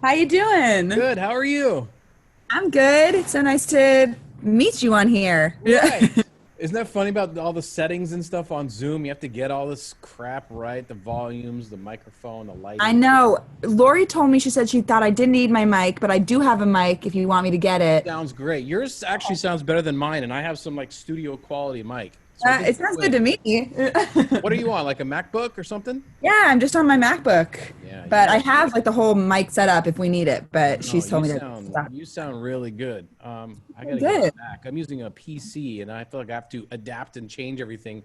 How you doing? Good. How are you? I'm good. It's so nice to meet you on here. Yeah. Right. Isn't that funny about all the settings and stuff on Zoom? You have to get all this crap right, the volumes, the microphone, the I lighting. know. Lori told me she said she thought I didn't need my mic, but I do have a mic if you want me to get it. Sounds great. Yours actually sounds better than mine, and I have some like studio quality mic. So I think It we'll sounds good to win. me. What are you on? Like a MacBook or something? Yeah, I'm just on my MacBook, Yeah, but I you have like the whole mic set up if we need it, but no, she's told you me to sound stop. you sound really good. I got to get a Good. Mac. I'm using a PC, and I feel like I have to adapt and change everything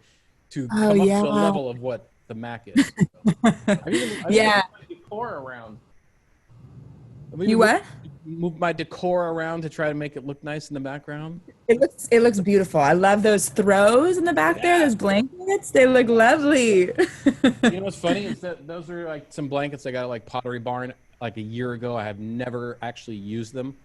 to Oh come up to the yeah. level of what the Mac is. So I've even Yeah. moved my decor around. I've even You what? moved my decor around to try to make it look nice in the background. It looks beautiful. I love those throws in the back there, Yeah. those blankets. They look lovely. You know what's funny is that those are like some blankets I got at like Pottery Barn like a year ago. I have never actually used them.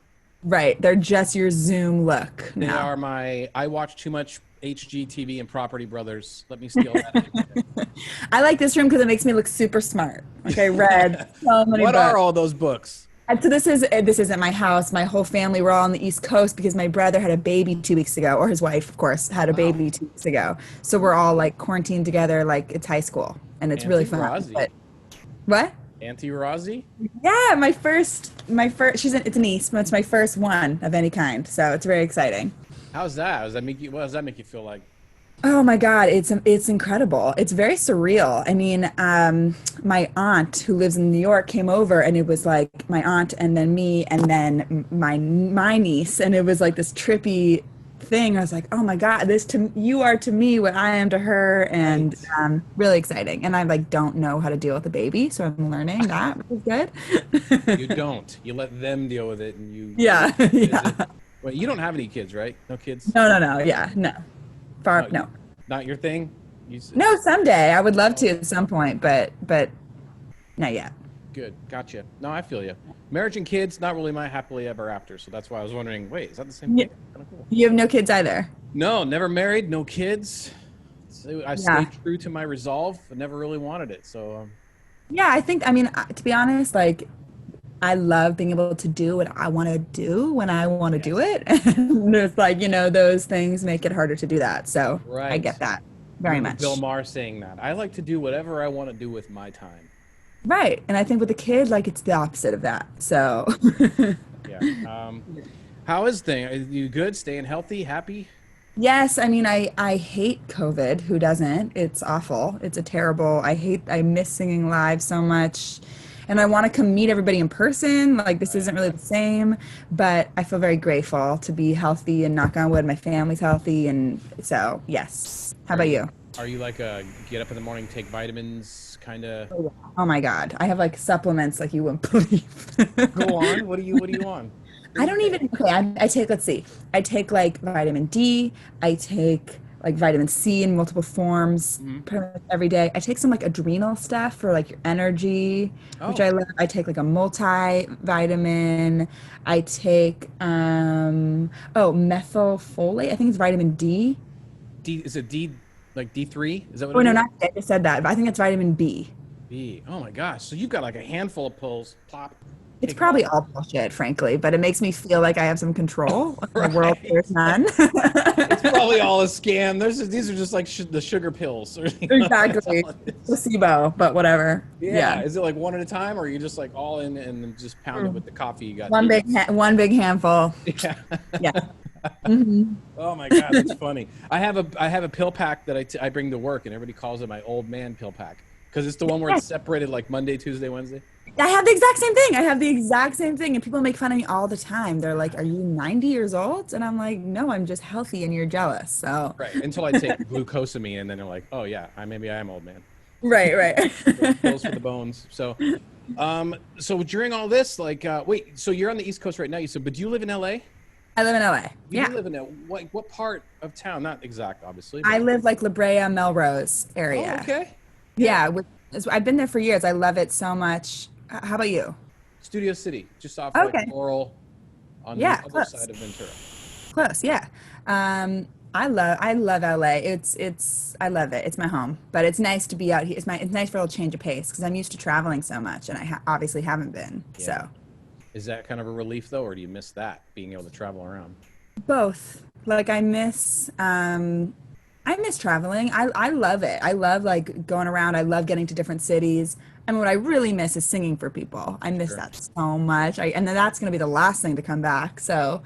Right. They're just your Zoom look They now. are my I watch too much HGTV and Property Brothers. Let me steal that idea. I like this room because it makes me look super smart. Like I read so many What are books. all those books? And so this isn't my house. My whole family we're all on the East Coast because my brother had a baby 2 weeks ago, or his wife, of course, had a Wow. baby 2 weeks ago. So we're all like quarantined together, like it's high school, and it's really Auntie fun. Rozzi. But what? Auntie Rozzi? Yeah, my first. It's a niece, but it's my first one of any kind. So it's very exciting. How's that? Does that make you what does that make you feel like? Oh my God, it's incredible. It's very surreal. I mean, my aunt who lives in New York came over, and it was like my aunt, and then me, and then my niece, and it was like this trippy thing. I was like, oh my God, this to you are to me what I am to her, and Right. really exciting. And I like don't know how to deal with a baby, so I'm learning that, which is You good. don't. You let them deal with it and you Yeah, visit. yeah. Wait, you don't have any kids, right? No kids? No, no, no. Yeah, no. No, Far, you no. not your thing? No, someday I would love Oh, to okay. at some point, but not yet. Good. Gotcha. No, I feel you. Marriage and kids, not really my happily ever after. So that's why I was wondering, wait, is that the same You, thing? Kind of cool. you have no kids either. No, never married, no kids. So I Yeah. stayed true to my resolve. I never really wanted it. So Yeah, I think, I mean, to be honest, like, I love being able to do what I want to do when I want to do yes. it. And it's like, those things make it harder to do that. So I Right. get that I very remember Bill much. Maher saying that. I like to do whatever I want to do with my time. Right. And I think with a kid, like, it's the opposite of that. So, Yeah. How is thing? Are you good? Staying healthy, happy? yes, I mean, I hate COVID. Who doesn't? It's awful. It's a terrible, I miss singing live so much. And I want to come meet everybody in person. Like, this Right. isn't really the same, but I feel very grateful to be healthy and knock on wood, my family's healthy. And so, yes. How Are about you you? are you like a get up in the morning, take vitamins kind of? Oh my God. I have like supplements like you wouldn't believe. Go on. What are you on? What I do you don't take? even, okay, I take, let's see, I take like vitamin D, I take like vitamin C in multiple forms Hmm. pretty much every day. I take some like adrenal stuff for like your energy, which Oh, I love. I take like a multivitamin. I take, methylfolate. I think it's vitamin D. D is it D like D3? Is that what Oh, it no, is? not D. I just said that, but I think it's vitamin B. B. Oh my gosh. So you've got like a handful of pills. Plop. It's Take them probably all. all bullshit, frankly, but it makes me feel like I have some control in a world where Right. there's none. It's probably all a scam. These are just like the sugar pills. That's Exactly. all it is. Placebo, but whatever. Yeah. Yeah. Is it like one at a time, or are you just like all in and then just pound it with the coffee you got? One big handful. Yeah. Yeah. Hmm. Oh my God, that's funny. I have a pill pack that I bring to work, and everybody calls it my old man pill pack because it's the one where Yeah. it's separated like Monday, Tuesday, Wednesday. I have the exact same thing. I have the exact same thing. And people make fun of me all the time. They're like, "Are you 90 years old?" And I'm like, "No, I'm just healthy and you're jealous." So, Right. Until I take glucosamine, and then they're like, "Oh yeah, maybe I am old man." right, right. Pills for the bones. So during all this, like, wait, so you're on the East Coast right now. You said, but do you live in LA? I live in LA. You do Yeah. live in L. What part of town? Not exact, obviously, I but. live like La Brea, Melrose Oh, area. okay. Yeah. Yeah. I've been there for years. I love it so much. How about you? Studio City, just off like Okay. Laurel, on the Yeah, other close. side of Ventura. Close, yeah. I love LA. I love it. It's my home. But it's nice to be out here. It's nice for a little change of pace because I'm used to traveling so much and I obviously haven't been. Yeah. So, Is that kind of a relief though, or do you miss that being able to travel around? Both. Like I miss traveling. I love it. I love like going around. I love getting to different cities. I mean, what I really miss is singing for people. I miss Sure. that so much. And then that's going to be the last thing to come back. So,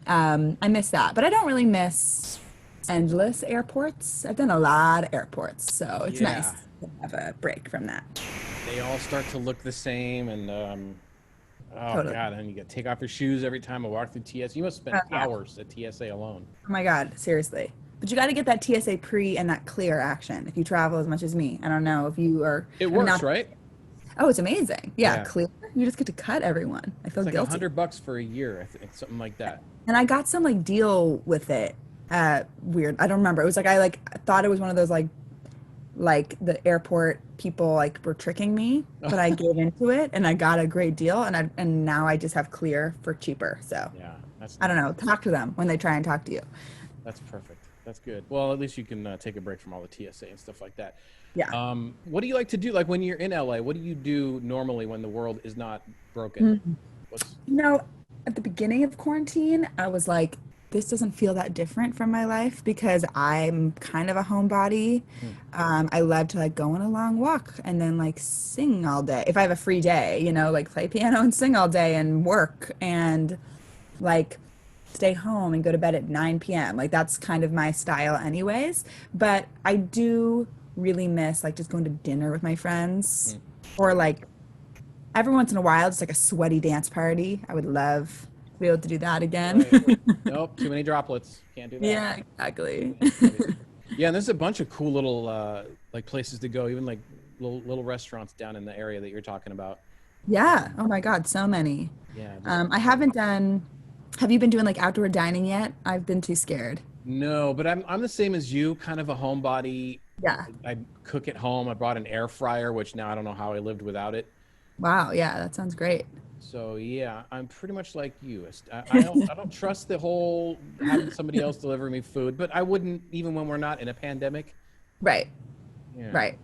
I miss that. But I don't really miss endless airports. I've done a lot of airports, so it's nice Yeah, to have a break from that. they all start to look the same, and oh Totally. god, and you got to take off your shoes every time I walk through TSA. You must spend Oh, yeah. hours at TSA alone. Oh my God, seriously. But you got to get that TSA pre and that clear action if you travel as much as me. I don't know if you are, It I mean, works, not, right? oh, it's amazing. Yeah, Yeah, clear. You just get to cut everyone. I feel it's like a guilty. hundred bucks for a year, I think, something like that. And I got some like deal with it. Weird. I don't remember. It was like I like thought it was one of those like the airport people like were tricking me, but I gave into it and I got a great deal and now I just have clear for cheaper. So Yeah, that's I don't nice. know. Talk to them when they try and talk to you. That's perfect. That's good. Well, at least you can take a break from all the TSA and stuff like that. Yeah. What do you like to do? Like when you're in LA, what do you do normally when the world is not broken? Mhm. What's You know, at the beginning of quarantine, I was like, this doesn't feel that different from my life because I'm kind of a homebody. hmm, I love to like go on a long walk and then like sing all day. If I have a free day, like play piano and sing all day and work and like stay home and go to bed at 9 p.m. Like that's kind of my style anyways. But I do really miss like just going to dinner with my friends hmm. or like every once in a while, just like a sweaty dance party. I would love to be able to do that again. Right. Nope, too many droplets. Can't do that. Yeah, exactly. That's crazy. Yeah, and there's a bunch of cool little like places to go, even like little restaurants down in the area that you're talking about. Yeah. Um, Oh my God, so many. yeah, just I haven't done, have you been doing like outdoor dining yet? I've been too scared. no, but I'm the same as you, kind of a homebody. Yeah. I cook at home. I brought an air fryer, which now I don't know how I lived without it. Wow. Yeah, that sounds great. So yeah, I'm pretty much like you. I don't trust the whole having somebody else deliver me food, but I wouldn't even when we're not in a pandemic. Right. Yeah. Right.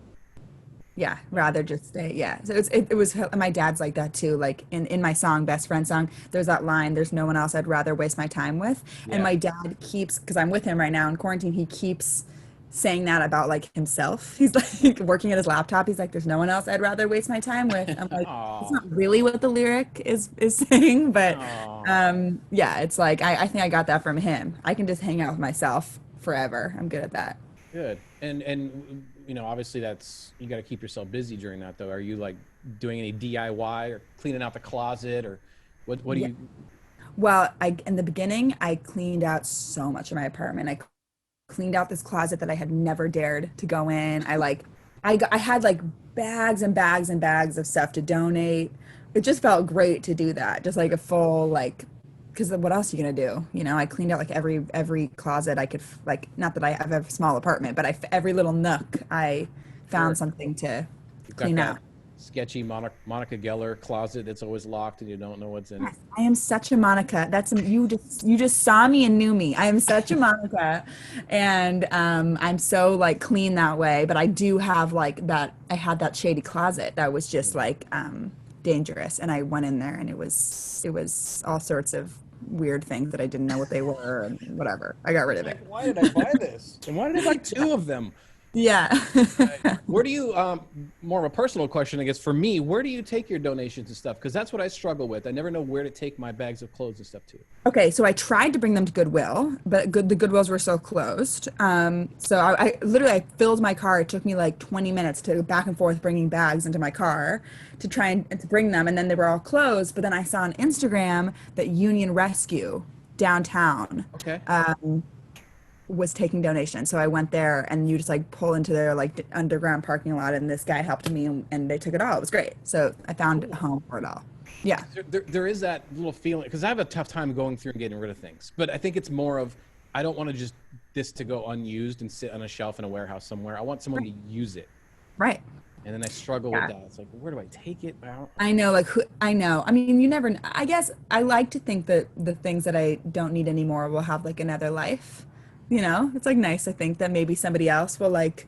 Yeah, So rather just stay. Yeah. So it was my dad's like that too. Like in my song, Best Friend song, there's that line, there's no one else I'd rather waste my time with. And yeah. my dad keeps, because I'm with him right now in quarantine, he keeps saying that about like himself. He's like working at his laptop. He's like, there's no one else I'd rather waste my time with. I'm like, it's Oh. not really what the lyric is saying, but Oh. yeah, it's like I think I got that from him. I can just hang out with myself forever. I'm good at that. Good. And obviously that's you got to keep yourself busy during that though. Are you like doing any DIY or cleaning out the closet or what do Yeah. you Well, I in the beginning, I cleaned out so much of my apartment. I cleaned out this closet that I had never dared to go in. I had like bags and bags and bags of stuff to donate. It just felt great to do that. Just like a full like because what else are you gonna do? I cleaned out like every closet I could like not that I have a small apartment, but every little nook I found sure something to you've got clean that out. sketchy Monica Geller closet that's always locked and you don't know what's in it. Yes, I am such a Monica. You just saw me and knew me. I am such a Monica, and I'm so like clean that way. But I do have like that. I had that shady closet that was just like dangerous, and I went in there, and it was all sorts of weird things that I didn't know what they were, and whatever. I got rid of it. Like, why did I buy this? And why did I buy two of them? Yeah. Right. Where do you, more of a personal question, I guess, for me, where do you take your donations and stuff? Because that's what I struggle with. I never know where to take my bags of clothes and stuff to. Okay, so I tried to bring them to Goodwill, but the Goodwills were so closed. So I literally I filled my car. It took me like 20 minutes to go back and forth bringing bags into my car to try and to bring them, and then they were all closed. But then I saw on Instagram that Union Rescue downtown Okay. was taking donations. So I went there, and you just like pull into their like underground parking lot, and this guy helped me, and they took it all. It was great. So I found a Cool. home for it all. Yeah. There is that little feeling, because I have a tough time going through and getting rid of things. But I think it's more of, I don't want to just this to go unused and sit on a shelf in a warehouse somewhere. I want someone to use it. Right. And then I struggle with Yeah. that. It's like, where do I take it? I know, like, I know. I mean, you never, I guess I like to think that the things that I don't need anymore will have like another life. It's like nice to think that maybe somebody else will like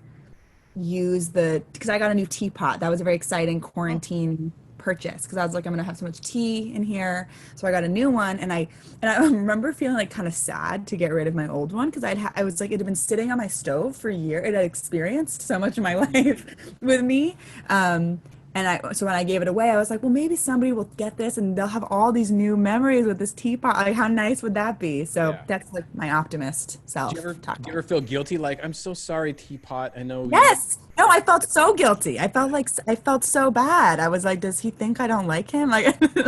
use because I got a new teapot. That was a very exciting Oh, quarantine purchase because I was like, I'm gonna have so much tea in here. So I got a new one, and I remember feeling like kind of sad to get rid of my old one because I was like, it had been sitting on my stove for a year. It had experienced so much of my life with me. So when I gave it away, I was like, well, maybe somebody will get this and they'll have all these new memories with this teapot. Like, how nice would that be? So Yeah. that's like my optimist self Do you talking. ever feel guilty? Like, I'm so sorry, teapot. I know you. Yes. No, I felt so guilty. I felt so bad. I was like, does he think I don't like him? Like,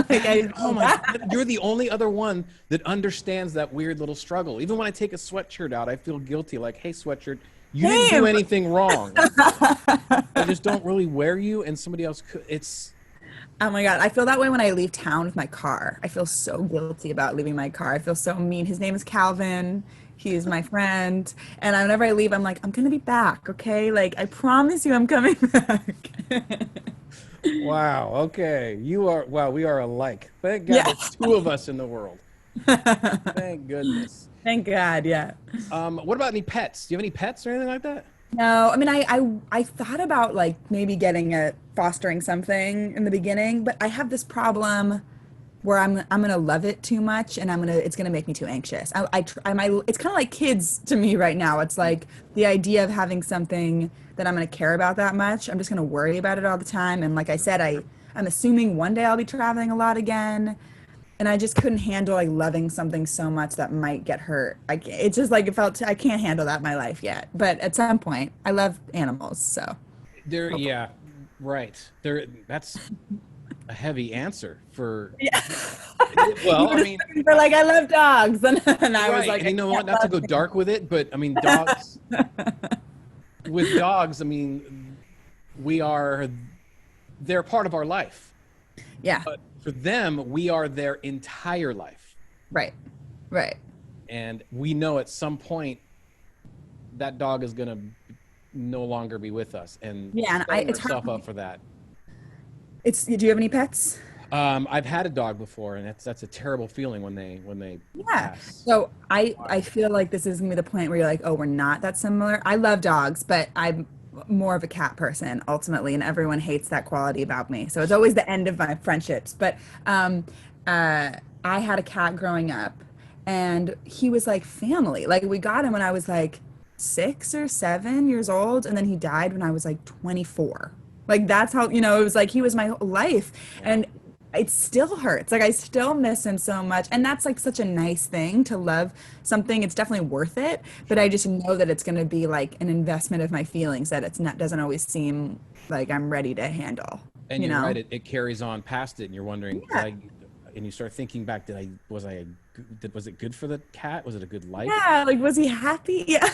like I Oh felt my bad. God. You're the only other one that understands that weird little struggle. Even when I take a sweatshirt out, I feel guilty. Like, hey, sweatshirt, you didn't do Same. anything wrong. I just don't really wear you, and somebody else could. It's Oh my God. I feel that way when I leave town with my car. I feel so guilty about leaving my car. I feel so mean. His name is Calvin. He's my friend. And whenever I leave, I'm like, I'm going to be back. Okay. Like, I promise you I'm coming back. wow. Okay, you are. Wow, we are alike. Thank God, Yeah. there's two of us in the world. Thank goodness. Thank God. Yeah. What about any pets? Do you have any pets or anything like that? No, I mean, I thought about like maybe fostering something in the beginning, but I have this problem where I'm gonna love it too much, and it's gonna make me too anxious. It's kind of like kids to me right now. It's like the idea of having something that I'm gonna care about that much. I'm just gonna worry about it all the time, and like I said, I'm assuming one day I'll be traveling a lot again, and I just couldn't handle like loving something so much that might get hurt. It's just like it felt I can't handle that in my life yet. But at some point, I love animals, so There, hopefully. yeah, right. There, that's a heavy answer for. Yeah. You Well, were I just mean, looking for like I love dogs, and I was right. like, And I you know what? can't Not to love go dark with it, but I mean, dogs. With dogs, I mean, we are. They're part of our life, Yeah, but for them, we are their entire life, right, right. and we know at some point that dog is gonna no longer be with us, and Yeah, and setting it's hard. ourselves up for that. Do you have any pets? I've had a dog before, and that's a terrible feeling when they Yeah. pass. So I feel like this is gonna be the point where you're like, oh, we're not that similar. I love dogs, but I'm more of a cat person ultimately, and everyone hates that quality about me. So it's always the end of my friendships. But um, I had a cat growing up, and he was like family. Like we got him when I was like 6 or 7 years old, and then he died when I was like 24. Like that's how, it was like he was my whole life. Yeah. And it still hurts. Like I still miss him so much. And that's like such a nice thing to love something. It's definitely worth it. But I Sure. just know that it's going to be like an investment of my feelings that it's not doesn't always seem like I'm ready to handle, And you you're right, know? it carries on past it, and you're wondering, did Yeah. I, and you start thinking back, was it good for the cat? Was it a good life? Yeah. Like, was he happy? Yeah.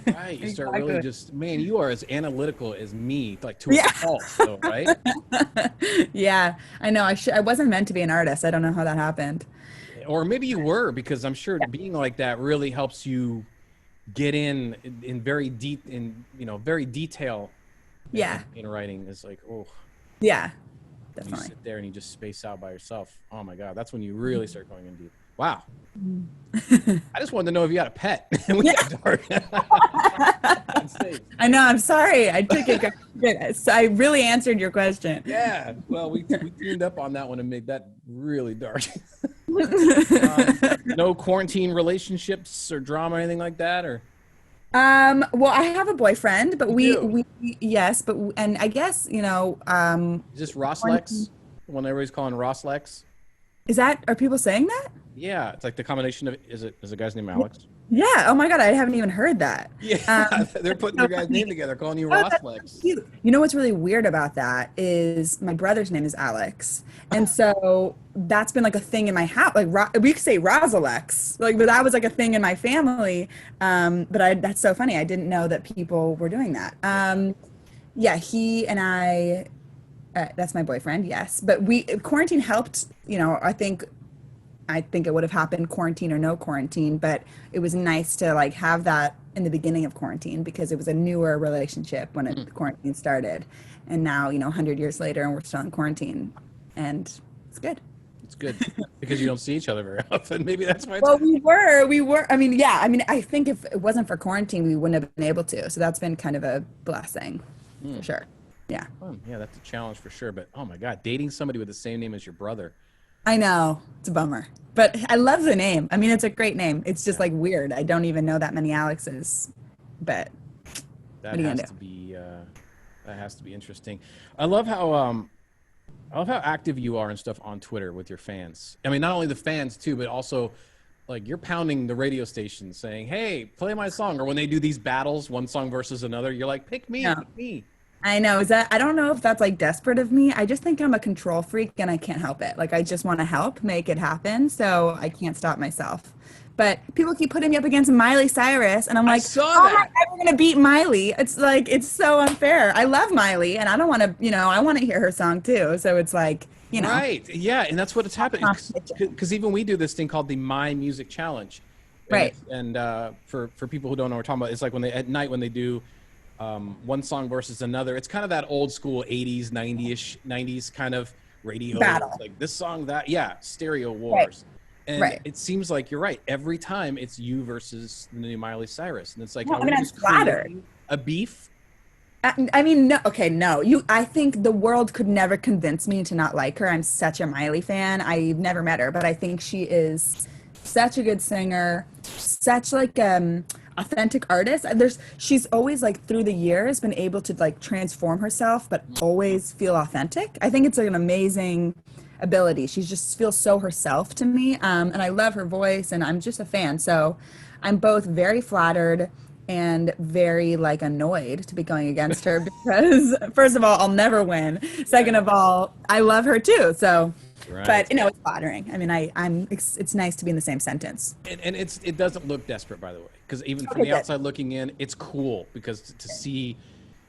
Right. You start really Exactly. just, man, you are as analytical as me, like to a Yeah. fault, though, right? Yeah. I know. I wasn't meant to be an artist. I don't know how that happened. Or maybe you were, because I'm sure Yeah. being like that really helps you get in very deep, in very detail Yeah. in writing. Is like, oh, Yeah. you Definitely. sit there and you just space out by yourself. Oh my God, that's when you really start going in deep. Wow. I just wanted to know if you had a pet. And we Yeah. got dark. That's safe. I know. I'm sorry. I took it. Good. So I really answered your question. Yeah. Well, we teamed up on that one and made that really dark. No quarantine relationships or drama or anything like that, or Well, I have a boyfriend, but you do. yes, but and I guess, Is this Ross quarantine- Lex? The one everybody's calling Ross Lex? are people saying that? Yeah, it's like the combination of is a guy's name Alex? Yeah. Oh my God. I haven't even heard that. Yeah, they're putting their So guy's funny. name together, calling you Oh, Ross that's Lex. cute. You know what's really weird about that is my brother's name is Alex. And so that's been like a thing in my house. Like we could say Rosalex. Like, but that was like a thing in my family. That's so funny. I didn't know that people were doing that. Yeah, he and I, that's my boyfriend, yes. But quarantine helped, I think it would have happened quarantine or no quarantine, but it was nice to like have that in the beginning of quarantine because it was a newer relationship when Hmm. the quarantine started. And now, 100 years later and we're still in quarantine and it's good. It's good because you don't see each other very often. Maybe that's why it's Well, good. we were, I mean, yeah, I mean, I think if it wasn't for quarantine, we wouldn't have been able to. So that's been kind of a blessing Hmm. for sure. Yeah. Yeah, that's a challenge for sure. But oh my God, dating somebody with the same name as your brother. I know. It's a bummer. But I love the name. I mean, it's a great name. It's just Yeah, like weird. I don't even know that many Alexes. But that what are you has gonna to do? be that has to be interesting. I love how um I love how active you are and stuff on Twitter with your fans. I mean, not only the fans too, but also like you're pounding the radio station saying, "Hey, play my song." Or when they do these battles, one song versus another, you're like, No. pick me." I know. Is that I don't know if that's like desperate of me. I just think I'm a control freak and I can't help it. Like I just want to help make it happen, so I can't stop myself. But people keep putting me up against Miley Cyrus and I'm I like, saw how am I that. ever gonna beat Miley? It's like it's so unfair. I love Miley and I don't want to, I want to hear her song too. So it's like, Right. Yeah, and that's what it's happening competition. because even we do this thing called the My Music Challenge, and Right. it's and for people who don't know what we're talking about, it's like when they at night when they do one song versus another. It's kind of that old school 80s, 90s kind of radio. It's Battle. like this song, that, yeah, stereo Right. wars. And Right. it seems like you're right. Every time it's you versus the new Miley Cyrus. And it's like, Well, are I we mean, I'm just flattered. creating a beef? I mean, no, okay, no. I think the world could never convince me to not like her. I'm such a Miley fan. I've never met her, but I think she is such a good singer, such like authentic artist. She's always like through the years been able to like transform herself, but always feel authentic. I think it's like an amazing ability. She just feels so herself to me. And I love her voice and I'm just a fan. So I'm both very flattered and very like annoyed to be going against her because first of all, I'll never win. Second Right. of all, I love her too. So, Right. but it's flattering. I mean, it's nice to be in the same sentence. And it doesn't look desperate, by the way, because even from Okay, the good. outside looking in, it's cool because to see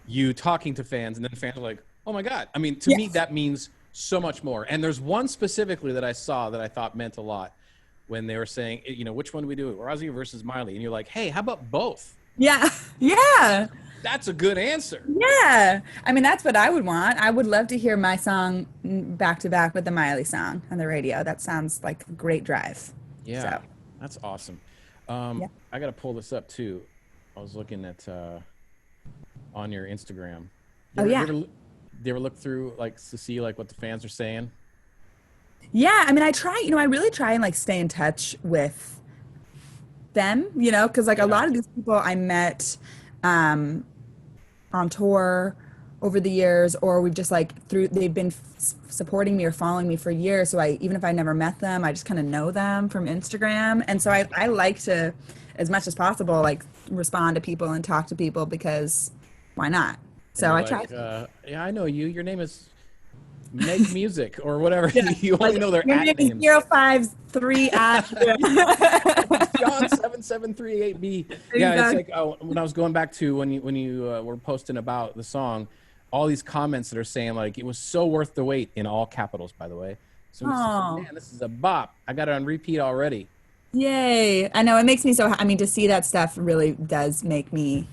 you talking to fans and then fans are like, oh my God. I mean, to me, Yes. that means so much more. And there's one specifically that I saw that I thought meant a lot when they were saying, which one do we do? Rozzi versus Miley? And you're like, hey, how about both? Yeah. Yeah. That's a good answer. Yeah. I mean, that's what I would want. I would love to hear my song back to back with the Miley song on the radio. That sounds like a great drive. Yeah, So, that's awesome. yeah. I got to pull this up too. I was looking at on your Instagram. Oh, yeah. Do you ever look through like to see like what the fans are saying? Yeah. I mean, I really try and like stay in touch with them, because like a Yeah. lot of these people I met um, on tour over the years, or we've just like they've been supporting me or following me for years. So even if I never met them, I just kind of know them from Instagram. And so I like to, as much as possible, like respond to people and talk to people because why not? And So you're I try. like, yeah, I know you. Your name is Make Music or whatever. Yeah. You Like, only know their your at name is names. 053 at. John 7738B. Yeah, it's Exactly. like when I was going back to when you were posting about the song, all these comments that are saying like it was so worth the wait in all capitals, by the way. So I'm just like, Oh. man, this is a bop. I got it on repeat already. Yay. I know it makes me so, I mean, to see that stuff really does make me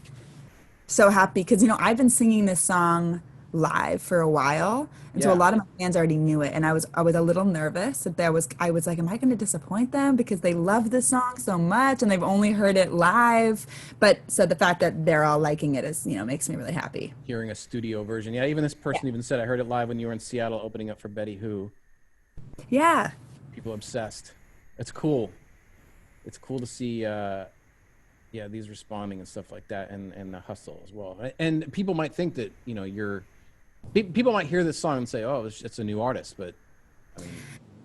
so happy because, I've been singing this song live for a while. And so a Yeah, lot of my fans already knew it. And I was a little nervous that I was like, am I going to disappoint them because they love this song so much and they've only heard it live. But so the fact that they're all liking it is, makes me really happy. hearing a studio version. Yeah, even this Yeah. person even said I heard it live when you were in Seattle opening up for Betty Who. Yeah. People obsessed. It's cool. It's cool to see yeah, these responding and stuff like that, and the hustle as well. And people might think that people might hear this song and say, "Oh, it's a new artist," but I mean,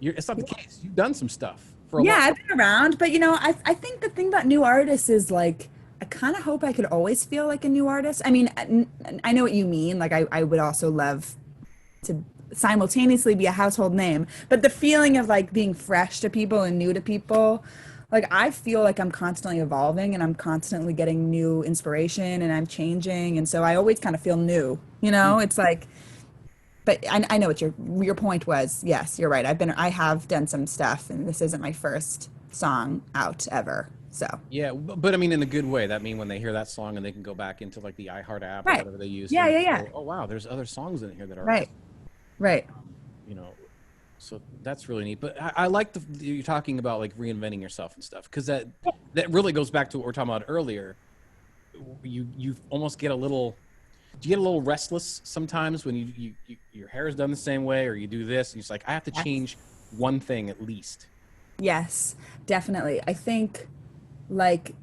it's not the case. You've done some stuff for a Yeah, long. I've been around, but I think the thing about new artists is like I kind of hope I could always feel like a new artist. I mean, I know what you mean. Like I would also love to simultaneously be a household name, but the feeling of like being fresh to people and new to people, like I feel like I'm constantly evolving and I'm constantly getting new inspiration and I'm changing, and so I always kind of feel new. It's like but I know what your point was. Yes, you're right. I have done some stuff, and this isn't my first song out ever. So Yeah, but I mean in a good way. That mean when they hear that song and they can go back into like the iHeart app or right, whatever they use yeah, and yeah, yeah, go, oh wow, there's other songs in here that are right, awesome. right. You know, so that's really neat. But I like you're talking about like reinventing yourself and stuff because that really goes back to what we are talking about earlier. You almost get a little Do you get a little restless sometimes when your hair is done the same way, or you do this, and you're just like, I have to Yes. change one thing at least? Yes, definitely. I think like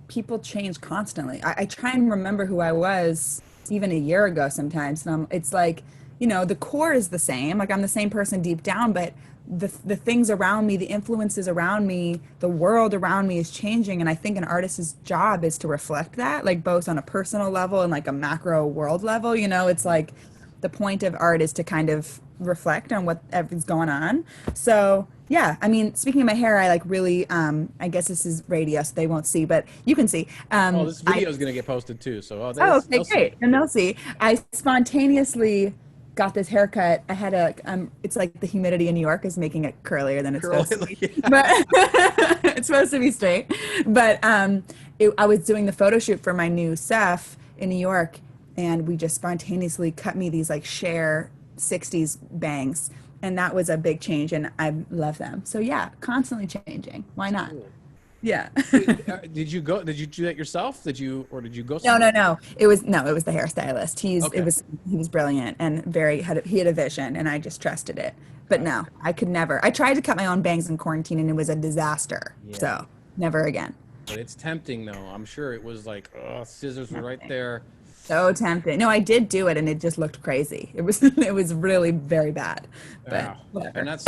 people change constantly. I try and remember who I was even a year ago sometimes. And it's like, the core is the same. Like I'm the same person deep down, but the things around me, the influences around me, the world around me is changing. And I think an artist's job is to reflect that, like both on a personal level and like a macro world level. It's like the point of art is to kind of reflect on what everything's going on. So yeah, I mean, speaking of my hair, I like really, I guess this is radio, so they won't see, but you can see. Oh, this video is going to get posted too, so Oh, okay, they'll see great. it. And they'll see. I spontaneously got this haircut. I had it's like the humidity in New York is making it curlier than it's Curl supposed to be, it. but it's supposed to be straight. But I was doing the photo shoot for my new Ceph in New York, and we just spontaneously cut me these like Cher 60s bangs. And that was a big change, and I love them. So yeah, constantly changing. Why not? Cool. Yeah. Did you go? Did you do that yourself? Did you go No, somewhere? no, no. It was the hairstylist. Okay. He was brilliant and he had a vision, and I just trusted it. But Got it. no, I could never. I tried to cut my own bangs in quarantine, and it was a disaster. Yeah. So never again. But it's tempting, though. I'm sure it was like, oh, scissors were right there. So tempting. No, I did do it, and it just looked crazy. It was it was really very bad. But Wow. And whatever. that's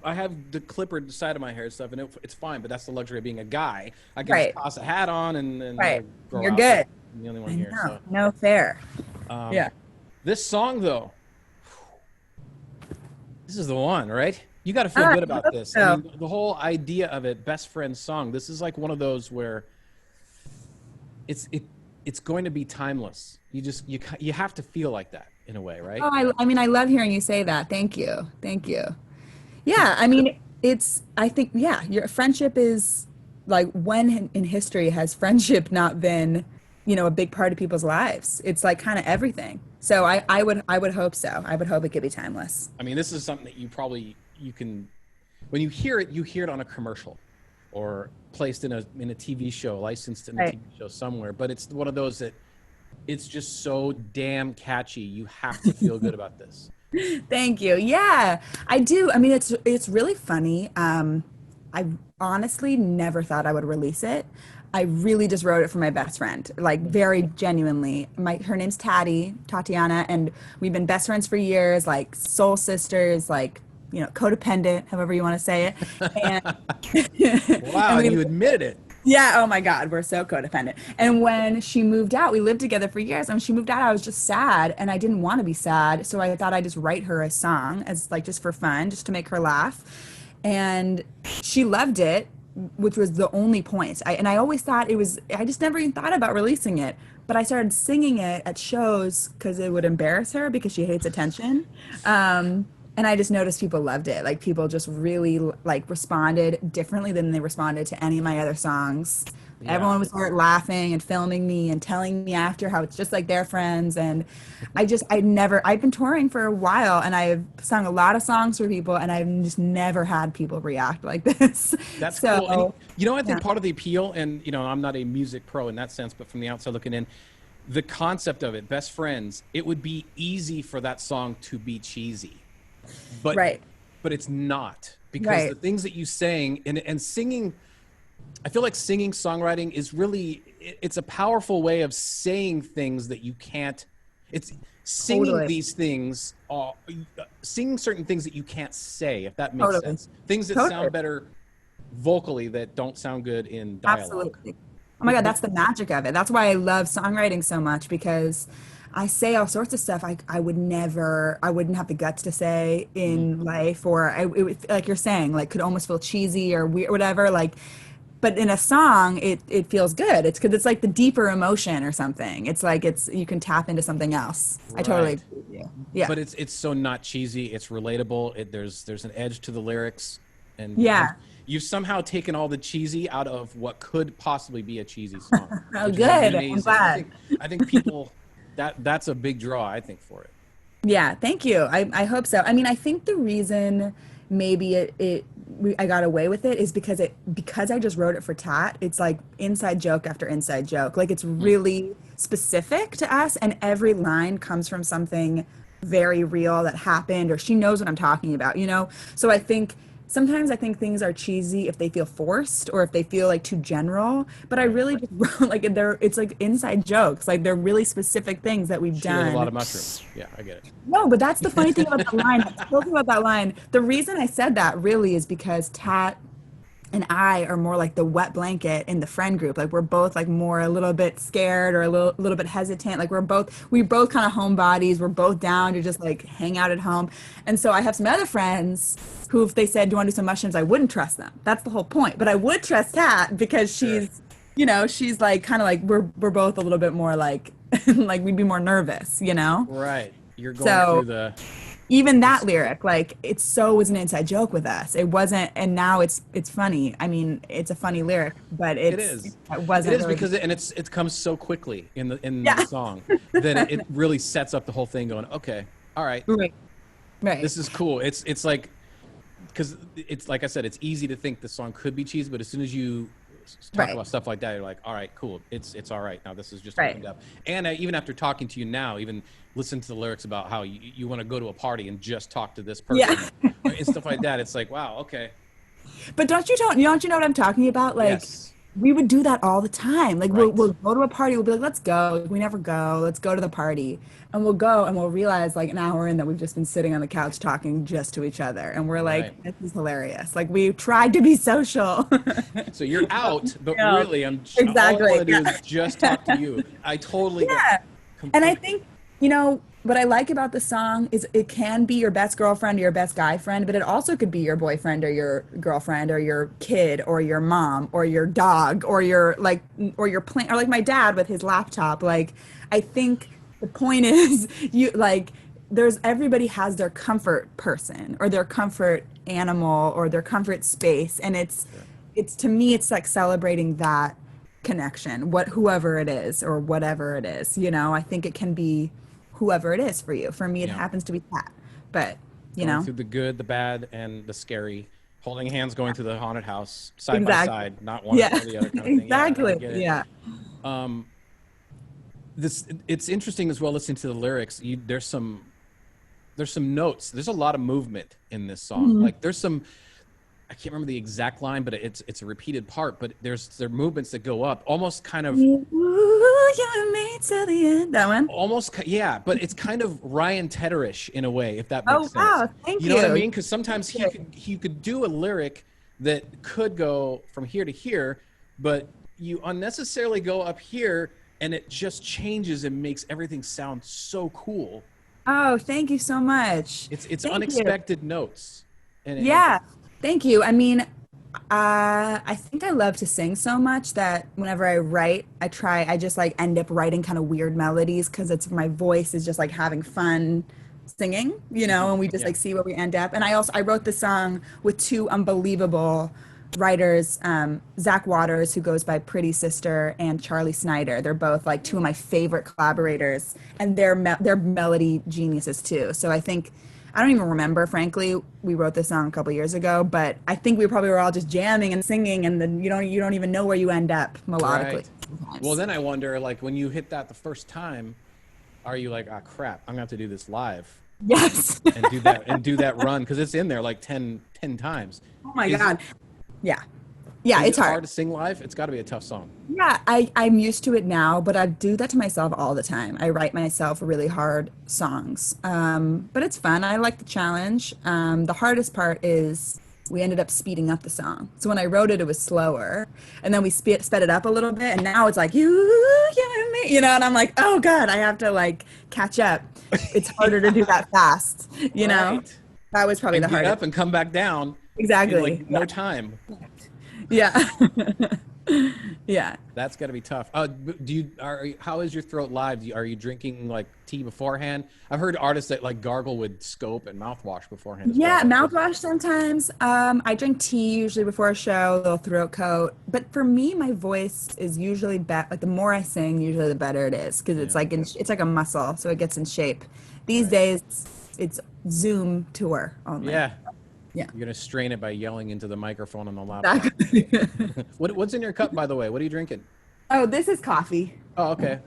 I have the clippered side of my hair and stuff, and it's fine. But that's the luxury of being a guy. I can just Right. toss a hat on and Right. it'll grow You're out. good. I'm the only one I here. know. No fair. So, Yeah. this song though, this is the one, right? You got to feel good I about hope this. I so. mean, the whole idea of it, best friend song. This is like one of those where it's going to be timeless. You have to feel like that in a way, right? Oh, I mean, I love hearing you say that. Thank you. Thank you. Yeah, I mean, I think, yeah, your friendship is like when in history has friendship not been, a big part of people's lives? It's like kind of everything. So I would hope so. I would hope it could be timeless. I mean, this is something that you can, when you hear it on a commercial or placed in a TV show, licensed in a Right. TV show somewhere. But it's one of those that it's just so damn catchy. You have to feel good about this. Thank you. Yeah, I do. I mean, it's really funny. I honestly never thought I would release it. I really just wrote it for my best friend, like very genuinely. Her name's Tatiana, and we've been best friends for years, like soul sisters, like codependent, however you want to say it. Wow, And and we you admitted it. Yeah, oh my God, we're so codependent. And when she moved out, we lived together for years. And when she moved out, I was just sad and I didn't want to be sad. So I thought I'd just write her a song as like just for fun, just to make her laugh. And she loved it, which was the only point. And I always thought I just never even thought about releasing it. But I started singing it at shows because it would embarrass her because she hates attention. And I just noticed people loved it. Like people just really like responded differently than they responded to any of my other songs. Yeah. Everyone would start laughing and filming me and telling me after how it's just like their friends. And I've been touring for a while and I've sung a lot of songs for people and I've just never had people react like this. That's cool. And So, I think yeah. part of the appeal, and I'm not a music pro in that sense, but from the outside looking in, the concept of it, best friends, it would be easy for that song to be cheesy. But Right. but it's not, because Right. the things that you sang and singing, I feel like singing songwriting is really it's a powerful way of saying things that you can't. It's singing Totally. these things, singing certain things that you can't say, if that makes Totally. sense. Things that Totally. sound better vocally that don't sound good in dialogue. Absolutely. Oh my God, that's the magic of it. That's why I love songwriting so much because I say all sorts of stuff I wouldn't have the guts to say in life, or like you're saying, like could almost feel cheesy or weird, whatever. Like, but in a song, it feels good. It's because it's like the deeper emotion or something. It's like you can tap into something else. I totally Right. agree with you. Yeah. But it's so not cheesy. It's relatable. There's an edge to the lyrics, and Yeah. you've somehow taken all the cheesy out of what could possibly be a cheesy song. Oh, which is good. I'm amazing. glad. I think people that's a big draw, I think, for it. Yeah, thank you. I hope so. I mean, I think the reason maybe it I got away with it is because I just wrote it for Tat. It's like inside joke after inside joke. Like it's really specific to us, and every line comes from something very real that happened, or she knows what I'm talking about, you know? So I think sometimes I think things are cheesy if they feel forced or if they feel like too general. But I Right. really just wrote like it's like inside jokes. Like they're really specific things that we've She does a lot done. of mushrooms. Yeah, I get it. No, but that's the funny thing about the line. That's so about that line. The reason I said that really is because Tat and I are more like the wet blanket in the friend group. Like we're both like more a little bit scared or a little bit hesitant. Like we both kind of homebodies. We're both down to just like hang out at home. And so I have some other friends who, if they said, "Do you want to do some mushrooms?" I wouldn't trust them. That's the whole point. But I would trust Tat because Sure. she's like kind of like we're both a little bit more like like we'd be more nervous, you know? Right. You're going So through the even that this lyric, like it so was an inside joke with us. It wasn't, and now it's funny. I mean, it's a funny lyric, but it is. it It wasn't is really. because it comes so quickly in the Yeah. song that it really sets up the whole thing going, okay, all right, Right. Right. this is cool. It's like because it's like I said, it's easy to think the song could be cheesy, but as soon as you talk Right. about stuff like that, you're like, all right, cool. It's all right. Now this is just Right. opened up. And even after talking to you now, even listen to the lyrics about how you want to go to a party and just talk to this Yeah. person and stuff like that. It's like, wow, okay, But don't you know what I'm talking about? Like yes, we would do that all the time. Like we'll right, go to a party, we'll be like, let's go. We never go. Let's go to the party. And we'll go and we'll realize like an hour in that we've just been sitting on the couch talking just to each other. And we're right. like, this is hilarious. Like we tried to be social. So you're out, but Yeah, really, all I exactly. want to do Yeah. is just talk to you. I totally get Yeah. And I completely. think, what I like about the song is it can be your best girlfriend or your best guy friend, but it also could be your boyfriend or your girlfriend or your kid or your mom or your dog or your plant or like my dad with his laptop. Like, I think the point is everybody has their comfort person or their comfort animal or their comfort space. And Sure. it's to me, it's like celebrating that connection, whoever it is or whatever it is, I think it can be whoever it is for you. For me, it Yeah. happens to be Pat, but you Going know, through the good, the bad, and the scary. Holding hands, going through the haunted house, side by exactly. side, not one in Yeah, front of the other kind of thing. Yeah, I exactly. get it. Yeah. Um, it's interesting as well listening to the lyrics. There's some notes. There's a lot of movement in this song. Mhm. Like there's some I can't remember the exact line, but it's a repeated part. But there are movements that go up, almost kind of, Ooh, you and me till the end. That one. yeah. But it's kind of Ryan Tedder-ish in a way, if that makes Oh sense. wow, thank You know what I you. mean? Because sometimes he could do a lyric that could go from here to here, but you unnecessarily go up here, and it just changes and makes everything sound so cool. Oh, thank you so much. It's Thank you. unexpected notes, and Yeah, thank you. I mean, I think I love to sing so much that whenever I write, I just like end up writing kind of weird melodies because it's my voice is just like having fun singing, and we just yeah, like see where we end up. And I wrote the song with two unbelievable writers, Zach Waters, who goes by Pretty Sister, and Charlie Snyder. They're both like two of my favorite collaborators, and they're melody geniuses too. So I think I don't even remember, frankly. We wrote this song a couple years ago, but I think we probably were all just jamming and singing, and then you don't even know where you end up melodically right. Well, sometimes. then I wonder, like, when you hit that the first time, are you like, ah, crap, I'm gonna have to do this live Yes. and do that run because it's in there like 10 times. Oh my Is God. Yeah. Yeah, is it's it hard. hard to sing live? It's got to be a tough song. Yeah, I'm used to it now, but I do that to myself all the time. I write myself really hard songs. But it's fun. I like the challenge. The hardest part is we ended up speeding up the song. So when I wrote it, it was slower. And then we sped it up a little bit. And now it's like, you and me, and I'm like, oh God, I have to like catch up. It's harder to do that fast, you know? Right. That was probably And the get hardest. up and come back down in Exactly. like no time. Yeah. Yeah. That's got to be tough. How is your throat live? Are you drinking like tea beforehand? I've heard artists that like gargle with scope and mouthwash beforehand as Yeah, well. mouthwash sometimes. I drink tea usually before a show, a little throat coat. But for me, my voice is usually better. Like the more I sing, usually the better it is because Yeah. it's like a muscle, so it gets in shape. These Right. days, it's Zoom tour only. Yeah. Yeah. You're gonna strain it by yelling into the microphone on the laptop. Exactly. What's in your cup, by the way? What are you drinking? Oh, this is coffee. Oh, okay.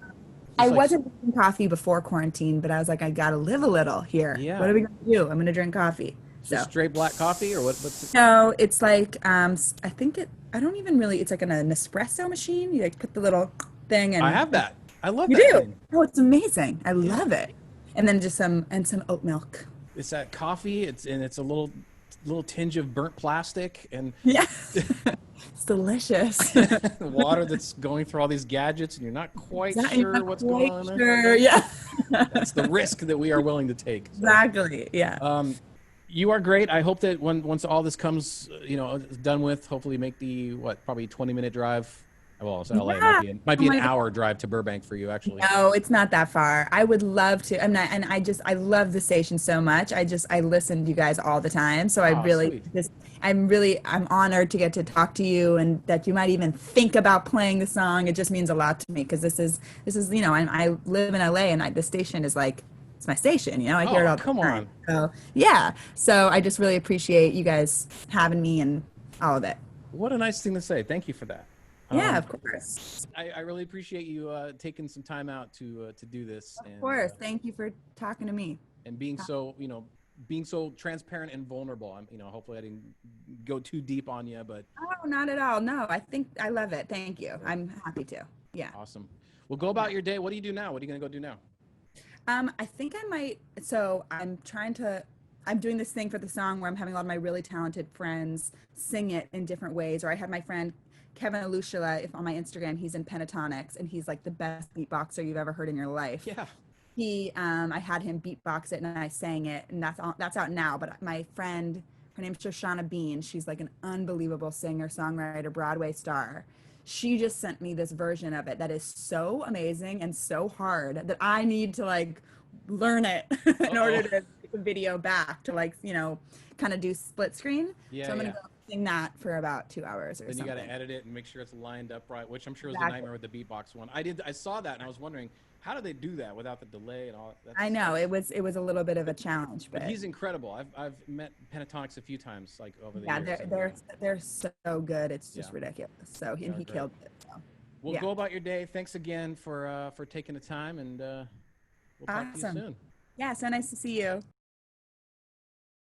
I Just like, wasn't drinking coffee before quarantine, but I was like, I gotta live a little here. What yeah, are we gonna do? I'm gonna drink coffee. just So straight black coffee, or what? What's it? no, it's like I think I don't even really. It's like an Nespresso machine. You like put the little thing I and have that. I love you that do. thing. Oh, it's amazing. I Yeah, love it. And then just some oat milk. it's that coffee. It's a little tinge of burnt plastic and Yeah. It's delicious. water that's going through all these gadgets, and you're not quite Exactly. sure Not what's going quite on there. sure. Yeah. That's the risk that we are willing to take. So, Exactly. Yeah. you are great. I hope that once all this comes, done with, hopefully make the probably 20-minute drive. Well, it's LA. It might Yeah. might Oh be an my God. hour drive to Burbank for you, actually. No, it's not that far. I would love to. I love the station so much. I listen to you guys all the time. So I Oh, really sweet. I'm honored to get to talk to you and that you might even think about playing the song. It just means a lot to me because this is, I live in LA and the station is like, it's my station, I hear it Oh, all the come time. on. So yeah. So I just really appreciate you guys having me and all of it. What a nice thing to say. Thank you for that. Yeah, of course. I really appreciate you taking some time out to do this Of course. Thank you for talking to me. and being so transparent and vulnerable. Hopefully I didn't go too deep on you, but Oh, not at all. No, I think I love it. Thank you. I'm happy to. Yeah. awesome. Well, go about your day. What do you do now? What are you gonna go do now? I think I might. So I'm doing this thing for the song where I'm having a lot of my really talented friends sing it in different ways. Or I had my friend Kevin Alushila, if on my Instagram, he's in pentatonics and he's like the best beatboxer you've ever heard in your life. Yeah. I had him beatbox it and I sang it, and that's out now. But my friend, her name's Shoshana Bean. She's like an unbelievable singer, songwriter, Broadway star. She just sent me this version of it that is so amazing and so hard that I need to like learn it in order Uh-oh. to take a video back to kind of do split screen. Yeah, So I'm gonna yeah. go sing that for about 2 hours or Then you got something. to edit it and make sure it's lined up right, which I'm sure was a Exactly. nightmare with the beatbox one. I saw that and I was wondering, how do they do that without the delay and all that? I know it was a little bit of a challenge, But but he's incredible. I've met pentatonics a few times, like over the yeah, years. they're so good. It's just Yeah. ridiculous. So They and are he great. killed it. So Well, yeah, go about your day. Thanks again for taking the time, and we'll talk to you awesome. soon. Yeah, so nice to see you.